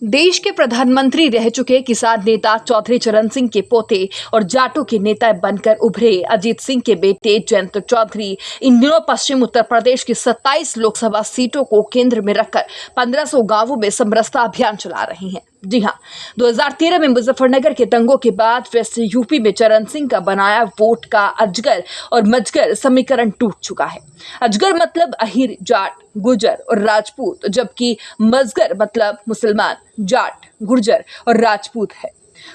देश के प्रधानमंत्री रह चुके किसान नेता चौधरी चरण सिंह के पोते और जाटों के नेता बनकर उभरे अजीत सिंह के बेटे जयंत चौधरी इन दिनों पश्चिम उत्तर प्रदेश की 27 लोकसभा सीटों को केंद्र में रखकर 1500 गांवों में समरसता अभियान चला रहे हैं। जी हां, 2013 में मुजफ्फरनगर के दंगों के बाद वेस्ट यूपी में चरण सिंह का बनाया वोट का अजगर और मजगर समीकरण टूट चुका है। अजगर मतलब अहीर, जाट, गुर्जर और राजपूत, जबकि मजगर मतलब मुसलमान, जाट, गुर्जर और राजपूत है।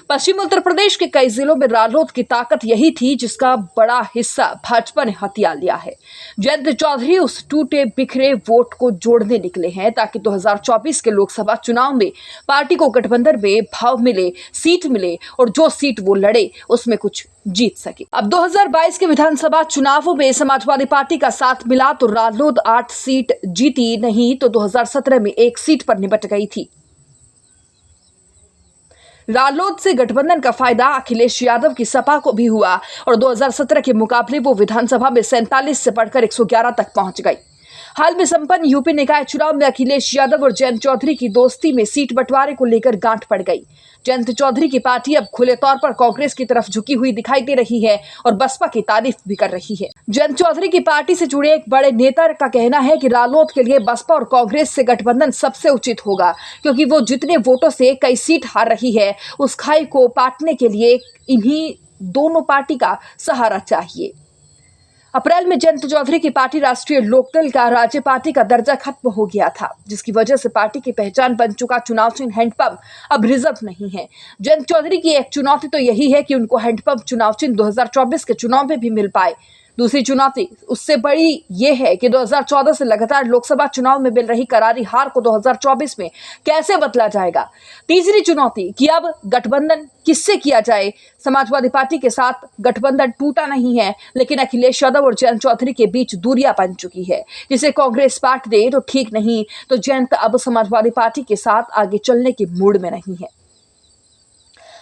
पश्चिम उत्तर प्रदेश के कई जिलों में रालोद की ताकत यही थी जिसका बड़ा हिस्सा भाजपा ने हथिया लिया है। जयंत चौधरी उस टूटे बिखरे वोट को जोड़ने निकले हैं ताकि 2024 के लोकसभा चुनाव में पार्टी को गठबंधन में भाव मिले, सीट मिले और जो सीट वो लड़े उसमें कुछ जीत सके। अब 2022 के विधानसभा चुनावों में समाजवादी पार्टी का साथ मिला तो रालोद 8 सीट जीती, नहीं तो 2017 में 1 सीट पर निपट गई थी। रालोद से गठबंधन का फायदा अखिलेश यादव की सपा को भी हुआ और 2017 के मुकाबले वो विधानसभा में 47 से बढ़कर 111 तक पहुंच गई। हाल में संपन्न यूपी निकाय चुनाव में अखिलेश यादव और जयंत चौधरी की दोस्ती में सीट बंटवारे को लेकर गांठ पड़ गई। जयंत चौधरी की पार्टी अब खुले तौर पर कांग्रेस की तरफ झुकी हुई दिखाई दे रही है और बसपा की तारीफ भी कर रही है। जयंत चौधरी की पार्टी से जुड़े एक बड़े नेता का कहना है कि रालोद के लिए बसपा और कांग्रेस से गठबंधन सबसे उचित होगा, क्योंकि वो जितने वोटों से कई सीट हार रही है उस खाई को पाटने के लिए इन्हीं दोनों पार्टी का सहारा चाहिए। अप्रैल में जयंत चौधरी की पार्टी राष्ट्रीय लोकदल का राज्य पार्टी का दर्जा खत्म हो गया था, जिसकी वजह से पार्टी की पहचान बन चुका चुनाव चिन्ह हैंडपंप अब रिजर्व नहीं है। जयंत चौधरी की एक चुनौती तो यही है कि उनको हैंडपंप चुनाव चिन्ह 2024 के चुनाव में भी मिल पाए। दूसरी चुनौती उससे बड़ी ये है कि 2014 से लगातार लोकसभा चुनाव में मिल रही करारी हार को 2024 में कैसे बदला जाएगा। तीसरी चुनौती कि अब गठबंधन किससे किया जाए। समाजवादी पार्टी के साथ गठबंधन टूटा नहीं है, लेकिन अखिलेश यादव और जयंत चौधरी के बीच दूरियां बन चुकी है, जिसे कांग्रेस पार्ट दे तो ठीक, नहीं तो जयंत अब समाजवादी पार्टी के साथ आगे चलने के मूड में नहीं है।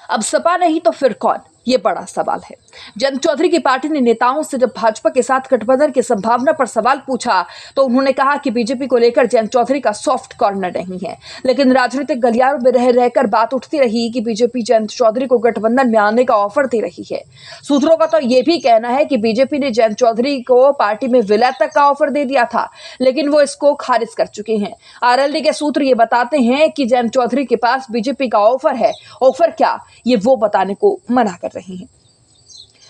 अब सपा नहीं तो फिर कौन, ये बड़ा सवाल है। जयंत चौधरी की पार्टी ने नेताओं से जब भाजपा के साथ गठबंधन की संभावना पर सवाल पूछा तो उन्होंने कहा कि बीजेपी को लेकर जयंत चौधरी का सॉफ्ट कॉर्नर नहीं है, लेकिन राजनीतिक गलियारों में रह रहकर बात उठती रही कि बीजेपी जयंत चौधरी को गठबंधन में आने का ऑफर दे रही है। सूत्रों का तो यह भी कहना है कि बीजेपी ने जयंत चौधरी को पार्टी में विलय तक का ऑफर दे दिया था, लेकिन वो इसको खारिज कर चुके हैं। आरएलडी के सूत्र ये बताते हैं कि जयंत चौधरी के पास बीजेपी का ऑफर है, ऑफर क्या ये वो बताने को मना कर रही हैं।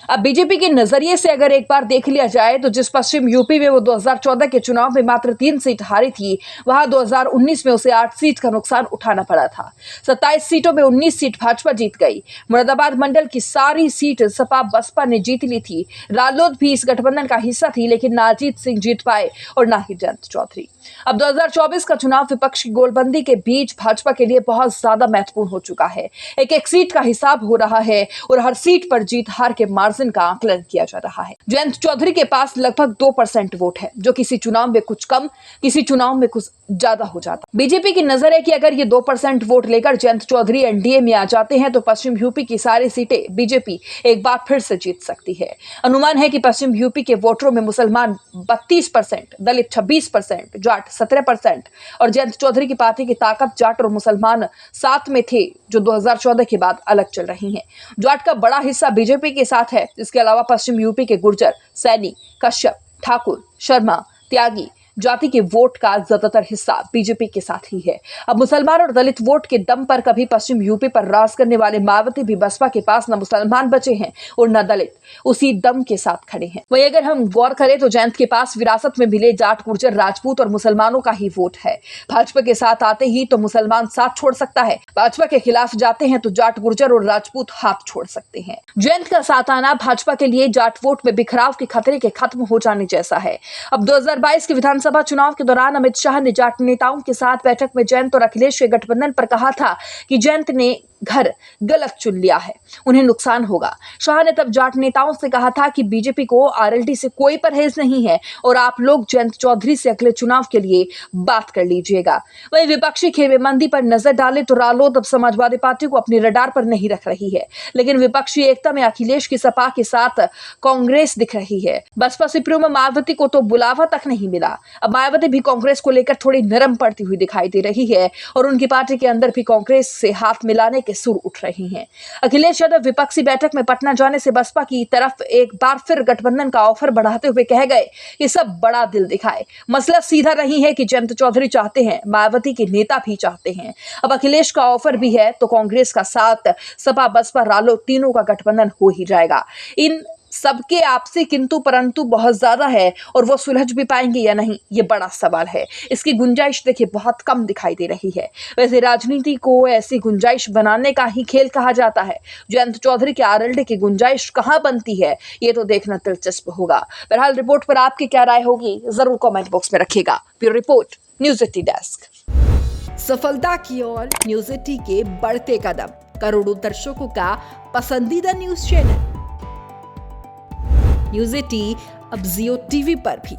अब बीजेपी के नजरिए से अगर एक बार देख लिया जाए तो जिस पश्चिम यूपी में वो 2014 के चुनाव में मात्र 3 सीट हारी थी, वहां 2019 में उसे 8 सीट का नुकसान उठाना पड़ा था। 27 सीटों में 19 सीट भाजपा जीत गई। मुरादाबाद मंडल की सारी सीट सपा बसपा ने जीत ली थी। रालोद भी इस गठबंधन का हिस्सा थी, लेकिन ना अजीत सिंह जीत पाए और ना ही जयंत चौधरी। अब 2024 का चुनाव विपक्ष की गोलबंदी के बीच भाजपा के लिए बहुत ज्यादा महत्वपूर्ण हो चुका है। एक एक सीट का हिसाब हो रहा है और हर सीट पर जीत हार के मार्जिन का आकलन किया जा रहा है। जयंत चौधरी के पास लगभग 2% वोट है, जो किसी चुनाव में कुछ कम, किसी चुनाव में कुछ ज्यादा हो जाता। बीजेपी की नजर है कि अगर ये 2% वोट लेकर जयंत चौधरी एनडीए में आ जाते हैं तो पश्चिम यूपी की सारी सीटें बीजेपी एक बार फिर से जीत सकती है। अनुमान है कि पश्चिम यूपी के वोटरों में मुसलमान 32%, दलित 26%, जाट 17% और जयंत चौधरी की पार्टी की ताकत जाट और मुसलमान साथ में थे, जो 2014 के बाद अलग चल रही हैं। जाट का बड़ा हिस्सा बीजेपी के साथ है। इसके अलावा पश्चिम यूपी के गुर्जर, सैनी, कश्यप, ठाकुर, शर्मा, त्यागी जाति के वोट का ज्यादातर हिस्सा बीजेपी के साथ ही है। अब मुसलमान और दलित वोट के दम पर कभी पश्चिम यूपी पर राज करने वाले मायावती भी बसपा के पास न मुसलमान बचे हैं और न दलित, उसी दम के साथ खड़े हैं। वहीं अगर हम गौर करें तो जयंत के पास विरासत में मिले जाट, गुर्जर, राजपूत और मुसलमानों का ही वोट है। भाजपा के साथ आते ही तो मुसलमान साथ छोड़ सकता है, भाजपा के खिलाफ जाते हैं तो जाट, गुर्जर और राजपूत हाथ छोड़ सकते हैं। जयंत का साथ आना भाजपा के लिए जाट वोट में बिखराव के खतरे के खत्म हो जाने जैसा है। अब 2022 के विधानसभा चुनाव के दौरान अमित शाह ने जाट नेताओं के साथ बैठक में जयंत और अखिलेश के गठबंधन पर कहा था कि जयंत ने घर गलत चुन लिया है, उन्हें नुकसान होगा। शाह ने तब जाट नेताओं से कहा था कि बीजेपी को आरएलडी से कोई परहेज नहीं है और आप लोग जयंत चौधरी से अगले चुनाव के लिए बात कर लीजिएगा। वहीं विपक्षी खेमेमंदी पर नजर डाले तो रालोद अब समाजवादी पार्टी को अपने रडार पर नहीं रख रही है, लेकिन विपक्षी एकता में अखिलेश की सपा के साथ कांग्रेस दिख रही है। बसपा सुप्रीमो मायावती को तो बुलावा तक नहीं मिला। अब मायावती भी कांग्रेस को लेकर थोड़ी नरम पड़ती हुई दिखाई दे रही है और उनकी पार्टी के अंदर भी कांग्रेस से हाथ मिलाने के सुर उठ रही हैं। अखिलेश यादव विपक्षी बैठक में पटना जाने से बसपा की तरफ एक बार फिर गठबंधन का ऑफर बढ़ाते हुए कह गए कि सब बड़ा दिल दिखाए। मसला सीधा नहीं है कि जयंत चौधरी चाहते हैं, मायावती के नेता भी चाहते हैं। अब अखिलेश का ऑफर भी है तो कांग्रेस का साथ सपा बसपा रालोद तीनों का गठबंधन हो ही जाएगा। इन सबके आपसी किंतु परंतु बहुत ज्यादा है और वो सुलझ भी पाएंगे या नहीं, ये बड़ा सवाल है। इसकी गुंजाइश देखिए बहुत कम दिखाई दे रही है। वैसे राजनीति को ऐसी गुंजाइश बनाने का ही खेल कहा जाता है। जयंत चौधरी के आरएलडी की गुंजाइश कहाँ बनती है, ये तो देखना दिलचस्प होगा। बहरहाल रिपोर्ट पर आपकी क्या राय होगी, जरूर कॉमेंट बॉक्स में रखिएगा। Bureau report, news 80 desk. सफलता की ओर न्यूज 80 के बढ़ते कदम, करोड़ों दर्शकों का पसंदीदा न्यूज चैनल न्यूज 80 अब जियो टीवी पर भी।